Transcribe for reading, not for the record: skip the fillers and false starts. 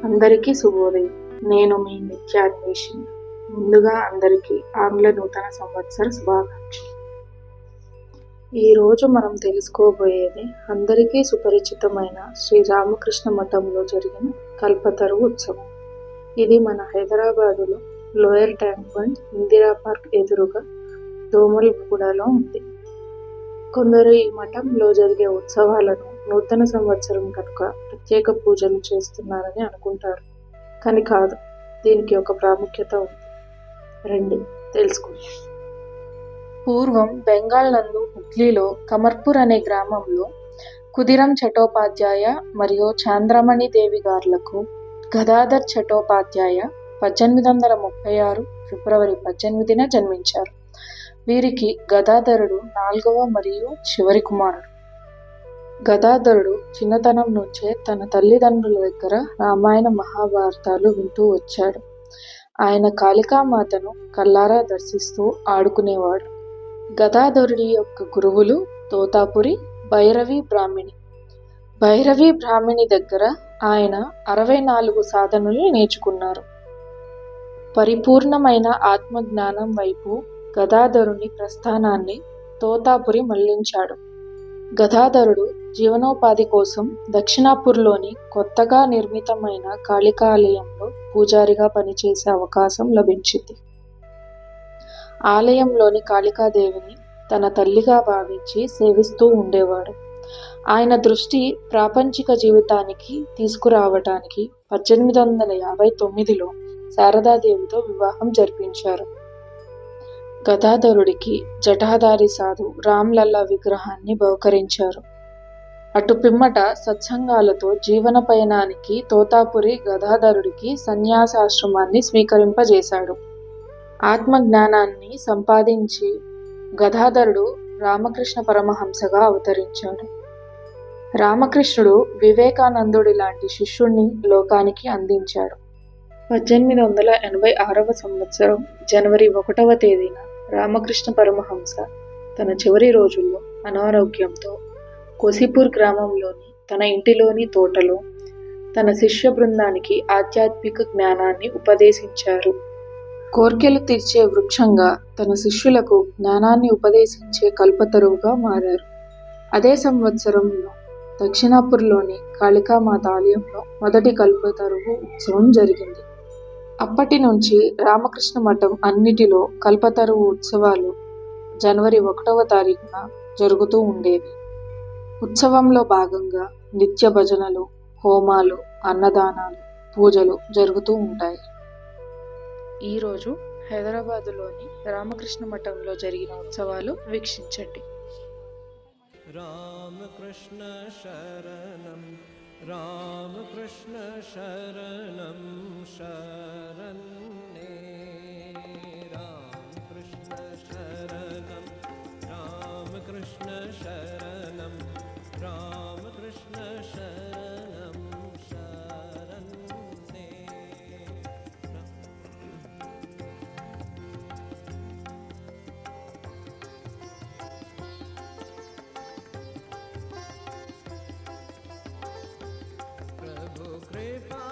అందరికీ శుభోదయం. నేను మీ నిత్యాన్వేషిని. ముందుగా అందరికీ ఆంగ్ల నూతన సంవత్సర శుభాకాంక్షలు. ఈరోజు మనం తెలుసుకోబోయేది అందరికీ సుపరిచితమైన శ్రీ రామకృష్ణ మఠంలో జరిగిన కల్పతరువు ఉత్సవం. ఇది మన హైదరాబాదులో lower tank bund Indira park ఎదురుగా దోమలగూడలో ఉంది. కొందరు ఈ మఠంలో జరిగే ఉత్సవాలను నూతన సంవత్సరం కనుక ప్రత్యేక పూజలు చేస్తున్నారని అనుకుంటారు. కానీ కాదు, దీనికి ఒక ప్రాముఖ్యత ఉంది. రండి తెలుసుకుందాం. పూర్వం బెంగాల్ నందు హుగ్లీలో కమర్పూర్ అనే గ్రామంలో కుదిరం చటోపాధ్యాయ మరియు చాంద్రమణి దేవి గార్లకు గదాధర్ చటోపాధ్యాయ 1836 ఫిబ్రవరి 18న జన్మించారు. వీరికి గదాధరుడు 4వ మరియు చివరి కుమారుడు. గదాధరుడు చిన్నతనం నుంచే తన తల్లిదండ్రుల దగ్గర రామాయణ మహాభారతాలు వింటూ వచ్చాడు. ఆయన కాళికామాతను కల్లారా దర్శిస్తూ ఆడుకునేవాడు. గదాధరుడి యొక్క గురువులు తోతాపురి, భైరవి బ్రాహ్మిణి. భైరవి బ్రాహ్మిణి దగ్గర ఆయన 64 సాధనలు నేర్చుకున్నారు. పరిపూర్ణమైన ఆత్మజ్ఞానం వైపు గదాధరుని ప్రస్థానాన్ని తోతాపురి మళ్లించాడు. గదాధరుడు జీవనోపాధి కోసం దక్షిణాపూర్లోని కొత్తగా నిర్మితమైన కాళికాలయంలో పూజారిగా పనిచేసే అవకాశం లభించింది. ఆలయంలోని కాళికాదేవిని తన తల్లిగా భావించి సేవిస్తూ ఉండేవాడు. ఆయన దృష్టి ప్రాపంచిక జీవితానికి తీసుకురావటానికి 1859లో శారదాదేవితో వివాహం జరిపించారు. గదాధరుడికి జటాధారి సాధు రామ్లల్లా విగ్రహాన్ని బహుకరించారు. అటు పిమ్మట సత్సంగాలతో జీవన పయనానికి తోతాపురి గదాధరుడికి సన్యాసాశ్రమాన్ని స్వీకరింపజేశాడు. ఆత్మజ్ఞానాన్ని సంపాదించి గదాధరుడు రామకృష్ణ పరమహంసగా అవతరించాడు. రామకృష్ణుడు వివేకానందుడి లాంటి శిష్యుణ్ణి లోకానికి అందించాడు. 1886వ సంవత్సరం జనవరి 1వ తేదీన రామకృష్ణ పరమహంస తన చివరి రోజుల్లో అనారోగ్యంతో కోసిపూర్ గ్రామంలోని తన ఇంటిలోని తోటలో తన శిష్య బృందానికి ఆధ్యాత్మిక జ్ఞానాన్ని ఉపదేశించారు. కోర్కెలు తీర్చే వృక్షంగా తన శిష్యులకు జ్ఞానాన్ని ఉపదేశించే కల్పతరువుగా మారారు. అదే సంవత్సరంలో దక్షిణాపూర్లోని కాళికామాత ఆలయంలో మొదటి కల్పతరువు ఉత్సవం జరిగింది. అప్పటి నుంచి రామకృష్ణ మఠం అన్నిటిలో కల్పతరువు ఉత్సవాలు జనవరి 1వ తారీఖున జరుగుతూ ఉండేవి. ఉత్సవంలో భాగంగా నిత్య భజనలు, హోమాలు, అన్నదానాలు, పూజలు జరుగుతూ ఉంటాయి. ఈరోజు హైదరాబాదులోని రామకృష్ణ మఠంలో జరిగిన ఉత్సవాలు వీక్షించండి. రామకృష్ణ శరణం రామకృష్ణ శరణం శరణే రామకృష్ణ శరణం రామకృష్ణ శరణం రామకృష్ణ శరణం శరణే. प्रभु कृपा